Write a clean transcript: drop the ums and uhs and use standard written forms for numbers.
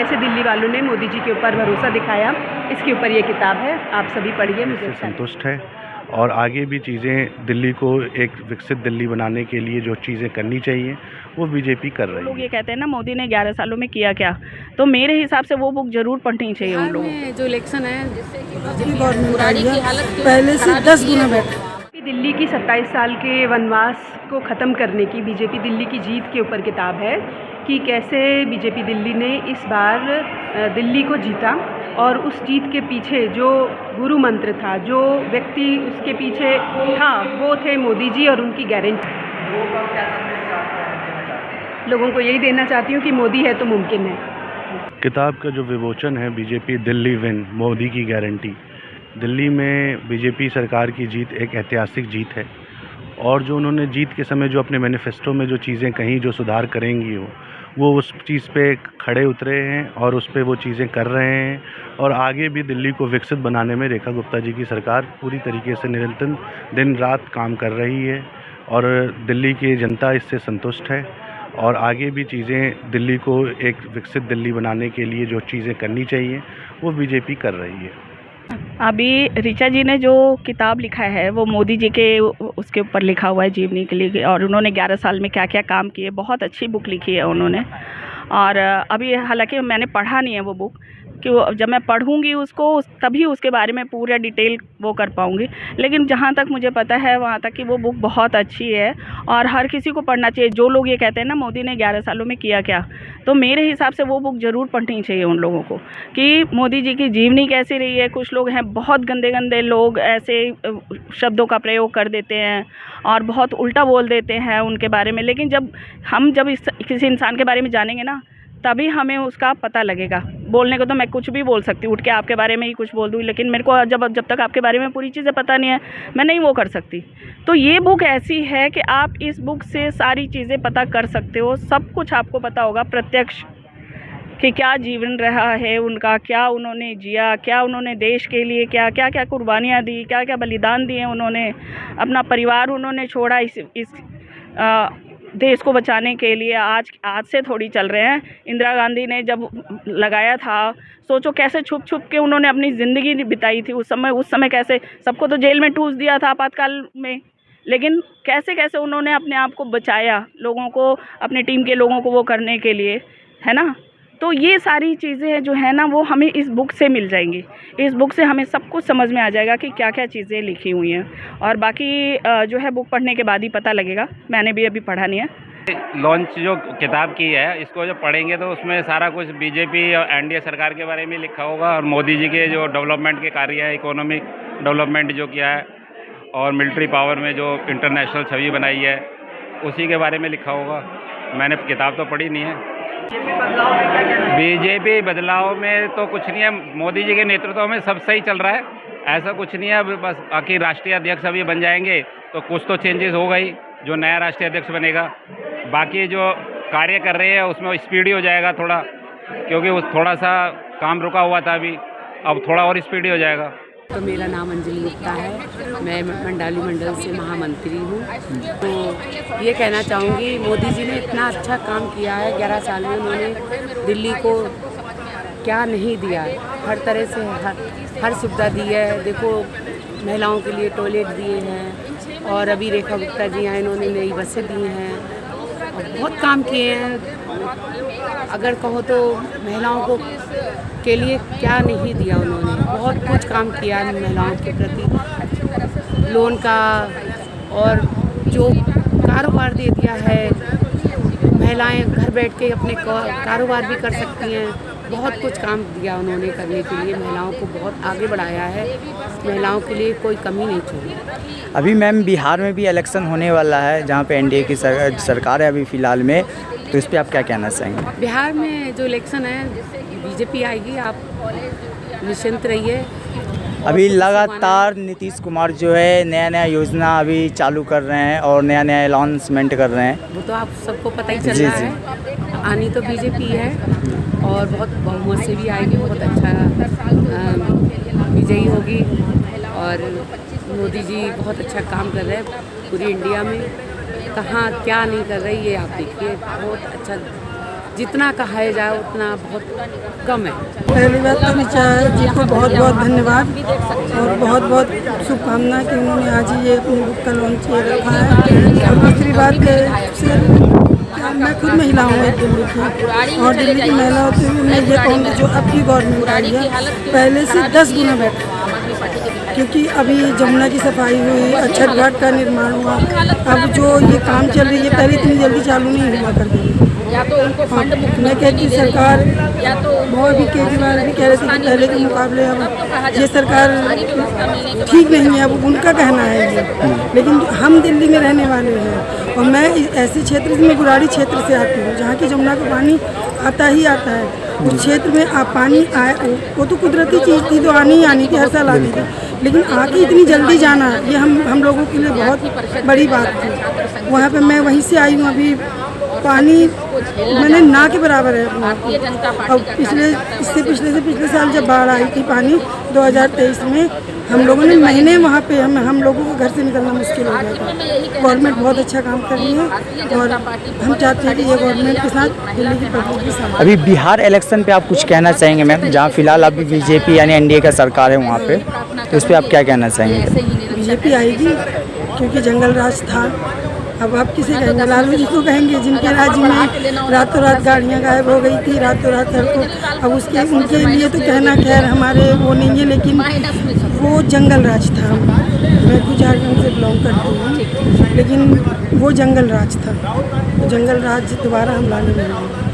कैसे दिल्ली वालों ने मोदी जी के ऊपर भरोसा दिखाया, इसके ऊपर ये किताब है, आप सभी पढ़िए। मुझे इससे संतुष्ट है और आगे भी चीज़ें दिल्ली को एक विकसित दिल्ली बनाने के लिए जो चीज़ें करनी चाहिए वो बीजेपी कर रही है। लोग ये कहते हैं ना मोदी ने 11 सालों में किया क्या, तो मेरे हिसाब से वो बुक जरूर पढ़नी चाहिए उन लोगों को। जो इलेक्शन है पहले से 10 गुना बेटर। दिल्ली की 27 साल के वनवास को ख़त्म करने की बीजेपी दिल्ली की जीत के ऊपर किताब है कि कैसे बीजेपी दिल्ली ने इस बार दिल्ली को जीता और उस जीत के पीछे जो गुरु मंत्र था, जो व्यक्ति उसके पीछे था, वो थे मोदी जी और उनकी गारंटी। लोगों को यही देना चाहती हूँ कि मोदी है तो मुमकिन है। किताब का जो विमोचन है बीजेपी दिल्ली विन मोदी की गारंटी, दिल्ली में बीजेपी सरकार की जीत एक ऐतिहासिक जीत है और जो उन्होंने जीत के समय जो अपने मैनिफेस्टो में जो चीज़ें कहीं जो सुधार करेंगी वो उस चीज़ पे खड़े उतरे हैं और उस पे वो चीज़ें कर रहे हैं और आगे भी दिल्ली को विकसित बनाने में रेखा गुप्ता जी की सरकार पूरी तरीके से निरंतर दिन रात काम कर रही है और दिल्ली की जनता इससे संतुष्ट है और आगे भी चीज़ें दिल्ली को एक विकसित दिल्ली बनाने के लिए जो चीज़ें करनी चाहिए वो बीजेपी कर रही है। अभी ऋचा जी ने जो किताब लिखा है वो मोदी जी के उसके ऊपर लिखा हुआ है, जीवनी के लिए, और उन्होंने 11 साल में क्या क्या काम किए, बहुत अच्छी बुक लिखी है उन्होंने। और अभी हालांकि मैंने पढ़ा नहीं है वो बुक, कि जब मैं पढ़ूंगी उसको तभी उसके बारे में पूरा डिटेल वो कर पाऊंगी, लेकिन जहाँ तक मुझे पता है वहाँ तक कि वो बुक बहुत अच्छी है और हर किसी को पढ़ना चाहिए। जो लोग ये कहते हैं ना मोदी ने 11 सालों में किया क्या, तो मेरे हिसाब से वो बुक ज़रूर पढ़नी चाहिए उन लोगों को कि मोदी जी की जीवनी कैसी रही है। कुछ लोग हैं बहुत गंदे गंदे लोग, ऐसे शब्दों का प्रयोग कर देते हैं और बहुत उल्टा बोल देते हैं उनके बारे में, लेकिन जब किसी इंसान के बारे में जानेंगे ना तभी हमें उसका पता लगेगा। बोलने को तो मैं कुछ भी बोल सकती हूँ, उठ के आपके बारे में ही कुछ बोल दूँ, लेकिन मेरे को जब तक आपके बारे में पूरी चीज़ें पता नहीं है मैं नहीं वो कर सकती। तो ये बुक ऐसी है कि आप इस बुक से सारी चीज़ें पता कर सकते हो, सब कुछ आपको पता होगा प्रत्यक्ष कि क्या जीवन रहा है उनका, क्या उन्होंने जिया, क्या उन्होंने देश के लिए क्या क्या कुर्बानियाँ दी, क्या क्या बलिदान दिए उन्होंने, अपना परिवार उन्होंने छोड़ा इस देश को बचाने के लिए। आज से थोड़ी चल रहे हैं। इंदिरा गांधी ने जब लगाया था, सोचो कैसे छुप छुप के उन्होंने अपनी ज़िंदगी बिताई थी। उस समय कैसे सबको तो जेल में ठूस दिया था आपातकाल में, लेकिन कैसे कैसे उन्होंने अपने आप को बचाया, लोगों को, अपनी टीम के लोगों को वो करने के लिए, है ना। तो ये सारी चीज़ें जो है ना वो हमें इस बुक से मिल जाएंगी। इस बुक से हमें सब कुछ समझ में आ जाएगा कि क्या क्या चीज़ें लिखी हुई हैं, और बाकी जो है बुक पढ़ने के बाद ही पता लगेगा। मैंने भी अभी पढ़ा नहीं है। लॉन्च जो किताब की है इसको जब पढ़ेंगे तो उसमें सारा कुछ बीजेपी और एनडीए सरकार के बारे में लिखा होगा और मोदी जी के जो डेवलपमेंट के कार्य है, इकोनॉमिक डेवलपमेंट जो किया है और मिलिट्री पावर में जो इंटरनेशनल छवि बनाई है उसी के बारे में लिखा होगा। मैंने किताब तो पढ़ी नहीं है। बीजेपी बदलाव में तो कुछ नहीं है, मोदी जी के नेतृत्व में सब सही चल रहा है, ऐसा कुछ नहीं है। बस बाकी राष्ट्रीय अध्यक्ष अभी बन जाएंगे तो कुछ तो चेंजेस होगा ही, जो नया राष्ट्रीय अध्यक्ष बनेगा। बाकी जो कार्य कर रहे हैं उसमें स्पीडी हो जाएगा थोड़ा, क्योंकि उस थोड़ा सा काम रुका हुआ था अभी, अब थोड़ा और स्पीडी हो जाएगा। तो मेरा नाम अंजलि गुप्ता है, मैं मंडाली मंडल से महामंत्री हूँ। तो ये कहना चाहूँगी मोदी जी ने इतना अच्छा काम किया है, 11 साल में उन्होंने दिल्ली को क्या नहीं दिया है, हर तरह से हर सुविधा दी है। देखो महिलाओं के लिए टॉयलेट दिए हैं और अभी रेखा गुप्ता जी आए, इन्होंने नई बसें दी हैं और बहुत काम किए हैं। अगर कहो तो महिलाओं को के लिए क्या नहीं दिया उन्होंने, बहुत कुछ काम किया है महिलाओं के प्रति, लोन का और जो कारोबार दे दिया है, महिलाएं घर बैठ के अपने कारोबार भी कर सकती हैं। बहुत कुछ काम दिया उन्होंने करने के लिए, महिलाओं को बहुत आगे बढ़ाया है, महिलाओं के लिए कोई कमी नहीं छोड़ी। अभी मैम बिहार में भी इलेक्शन होने वाला है जहाँ पे एनडीए की सरकार है अभी फ़िलहाल में, तो इस पर आप क्या कहना चाहेंगे? बिहार में जो इलेक्शन है बीजेपी आएगी, आप निश्चिंत रहिए। अभी लगातार नीतीश कुमार जो है नया नया योजना अभी चालू कर रहे हैं और नया नया अनाउंसमेंट कर रहे हैं, वो तो आप सबको पता ही चल रहा है। आनी तो बीजेपी है और बहुत बहुमत से भी आएगी, बहुत अच्छा विजयी होगी। और मोदी जी बहुत अच्छा काम कर रहे हैं पूरी इंडिया में, कहाँ क्या नहीं कर रही है आप देखिए, बहुत अच्छा जितना कहा जाए उतना बहुत कम है। पहली बात तो ऋचा जी को बहुत बहुत धन्यवाद और बहुत बहुत शुभकामनाएं कि उन्होंने आज ही ये अपनी बुक का लॉन्च रखा है। और दूसरी बात मैं खुद महिला हूँ एक दिल्ली की, और दिल्ली की महिला होते हुए मैं ये कहूँगी जो अब की गवर्नमेंट आई है पहले से 10 गुना बेटर, क्योंकि अभी जमुना की सफाई हुई, अक्षर घाट का निर्माण हुआ। अब जो ये काम चल रही है पहले इतनी जल्दी चालू नहीं हुआ करती थी। मैं कहती सरकार बहुत भी केजरीवाल भी कह रहे थे कि पहले के मुकाबले अब ये सरकार ठीक नहीं है, अब उनका कहना है ये। लेकिन हम दिल्ली में रहने वाले हैं और मैं ऐसे क्षेत्र से, मैं गुराड़ी क्षेत्र से आती हूँ जहाँ की जमुना का पानी आता ही आता है। उस क्षेत्र में आप पानी आए वो तो कुदरती चीज़ थी, तो आनी ही आनी थी, हर साल आती थी, लेकिन आके इतनी जल्दी जाना ये हम लोगों के लिए बहुत बड़ी बात थी। वहाँ पे मैं वहीं से आई हूँ, अभी पानी मैंने ना के बराबर है अपना। और पिछले साल जब बाढ़ आई थी पानी 2023 में, हम लोगों ने महीने वहाँ पे हम लोगों को घर से निकलना मुश्किल हो गया था। गवर्नमेंट बहुत अच्छा काम कर रही है और हम चाहते हैं कि ये गवर्नमेंट के साथ दिल्ली की पब्लिक के साथ। अभी बिहार इलेक्शन पे आप कुछ कहना चाहेंगे मैम, जहाँ फिलहाल अभी बीजेपी यानी एनडीए का सरकार है वहाँ पे, तो उस पर आप क्या कहना चाहेंगे? बीजेपी आएगी क्योंकि जंगल राज था। अब आप किसे कहेंगे? लालू जी को कहेंगे जिनके राज्य में रातों रात गाड़ियाँ गायब हो गई थी, रातों रात सड़कों। अब उनके लिए तो कहना खैर हमारे वो नहीं है, लेकिन वो जंगल राज था। मैं कुछ झारखंड से बिलोंग करती हूँ, लेकिन वो जंगल राज था। जंगल राज दोबारा हम लाने नहीं देंगे।